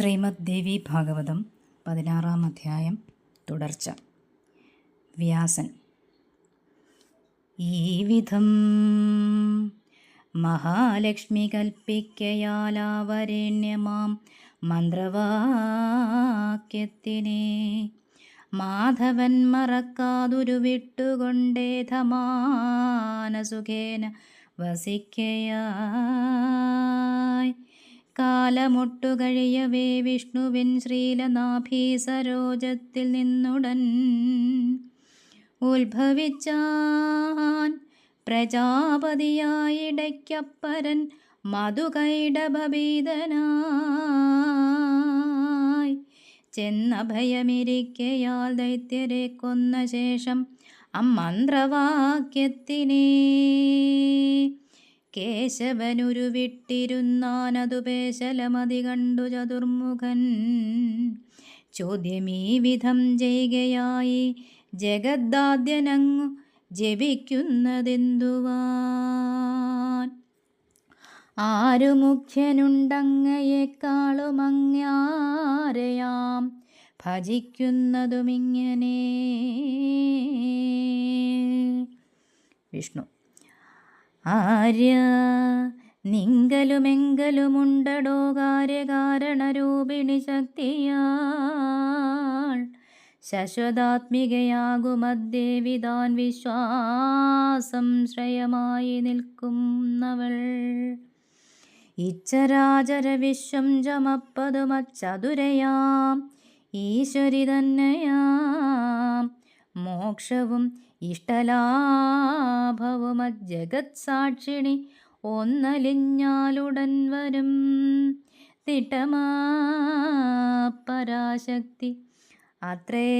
ശ്രീമദ് ദേവി ഭാഗവതം 16-ാം അധ്യായം തുടർച്ച. വ്യാസൻ: ഈ വിധം മഹാലക്ഷ്മി കൽപ്പിക്കയാലാവരേണ്യമാം മന്ത്രവാക്യത്തിനെ മാധവൻ മറക്കാതൊരു വിട്ടുകൊണ്ടേധമാനസുഖേന വസിക്കയായി. കാലമൊട്ടു കഴിയവേ വിഷ്ണുവിൻ ശ്രീലനാഭീസരോജത്തിൽ നിന്നുടൻ ഉത്ഭവിച്ചാൻ പ്രജാപതിയായിടയ്ക്കപ്പരൻ മധുകൈടഭീതനായി. ചെന്നഭയമിരിക്കയാൽ ദൈത്യരെ കൊന്ന ശേഷം അമ്മന്ത്രവാക്യത്തിനെ കേശവനുരുവിട്ടിരുന്നാനതു പേശലമതി കണ്ടു ചതുർമുഖൻ. ചോദ്യമീ വിധം ചെയ്യുകയായി ജഗദാദ്യനങ്ങു ജപിക്കുന്നതെന്തുവാൻ? ആരു മുഖ്യനുണ്ടങ്ങയെക്കാളുമങ്ങാരെയാം ഭജിക്കുന്നതുമിങ്ങനെ. വിഷ്ണു: ആര്യ നിങ്കലുമെങ്കലുമുണ്ടടോ കാര്യകാരണരൂപിണി ശക്തിയാൾ. ശശ്വതാത്മികയാകുമദ്ദേവി താൻ വിശ്വാസം ശ്രയമായി നിൽക്കുന്നവൾ. ഇച്ചരാചര വിശ്വം ചമപ്പതുമച്ചതുരയാം ഈശ്വരി തന്നെയാം. മോക്ഷവും ഇഷ്ടലാഭവും അജഗത് സാക്ഷിണി ഒന്നലിഞ്ഞാലുടൻ വരും തിട്ടമാ പരാശക്തി. അത്രേ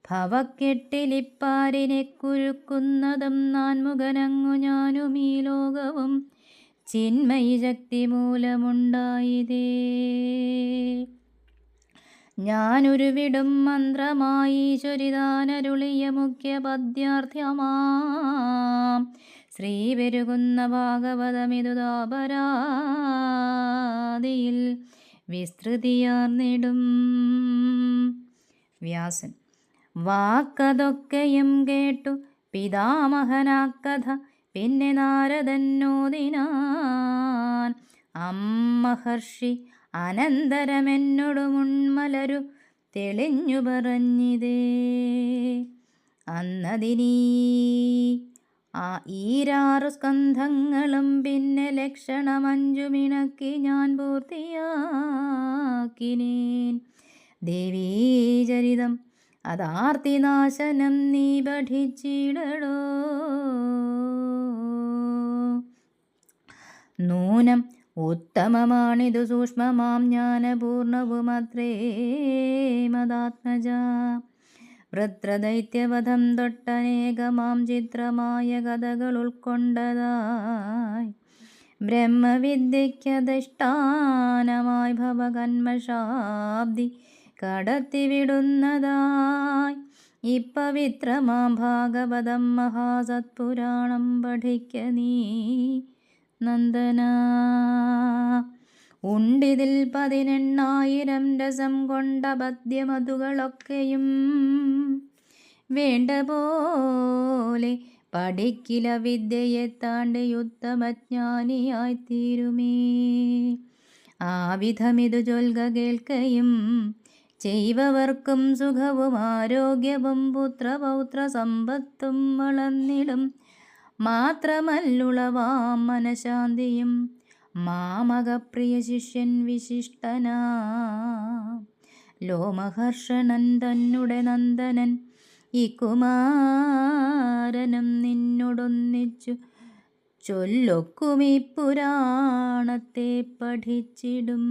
ഭവക്കെട്ടിലിപ്പാരിനെ കുരുക്കുന്നതും നാൻമുഖനങ്ങു ഞാനും ഈ ലോകവും ചിന്മയി ശക്തി മൂലമുണ്ടായതേ. ഞാനുരുവിടും മന്ത്രമായി ഈശ്വരിതാനരുളിയ മുഖ്യ പദ്യാർത്ഥ്യമാം ശ്രീ പെരുകുന്ന ഭാഗവതമിതു താപരാതിയിൽ വിസ്തൃതിയാർന്നിടും. വ്യാസൻ: വാക്കതൊക്കെയും കേട്ടു പിതാമഹനാക്കഥ പിന്നെ നാരദന്നോദിനാൻ. അമ്മഹർഷി അനന്തരമെന്നോടു മുൺമലരു തെളിഞ്ഞു പറഞ്ഞിതേ. അന്നതിനീ ഈരാറു സ്കന്ധങ്ങളും പിന്നെ ലക്ഷണമഞ്ചുമിണക്കി ഞാൻ പൂർത്തിയാക്കിനേൻ. ദേവീചരിതം അതാർത്തിനാശനം നീ പഠിച്ചിടടോ. നൂനം ഉത്തമമാണിതു സൂക്ഷ്മമാം ജ്ഞാനപൂർണവുമത്രേ മദാത്മജ. വൃത്രദൈത്യവധം തൊട്ടനേകമാം ചിത്രമായ കഥകൾ ഉൾക്കൊണ്ടതായി ബ്രഹ്മവിദ്യയ്ക്കധിഷ്ഠാനമായി ഭവകന്മഷാബ്ദി കടത്തിവിടുന്നതായി ഇപ്പവിത്രമാം ഭാഗവതം മഹാസത്പുരാണം പഠിക്ക നീ നന്ദന. ഉണ്ടിതിൽ 18,000 രസം കൊണ്ട പദ്യമധുകളൊക്കെയും വേണ്ട പോലെ പഠിക്കില വിദ്യയെ താണ്ടി ഉത്തമജ്ഞാനിയായിത്തീരുമേ. ആ വിധമിതു ചൊൽക കേൾക്കയും ചെയ്വവർക്കും സുഖവും ആരോഗ്യവും പുത്രപൗത്ര സമ്പത്തും വളർന്നിടും. മാത്രമല്ലുളവാം മനഃശാന്തിയും മാമകപ്രിയ ശിഷ്യൻ വിശിഷ്ടനാ ലോമഹർഷണൻ തന്നുടെ നന്ദനൻ ഈ കുമാരനും നിന്നോടൊന്നിച്ചു ചൊല്ലൊക്കുമീ പുരാണത്തെ പഠിച്ചിടും.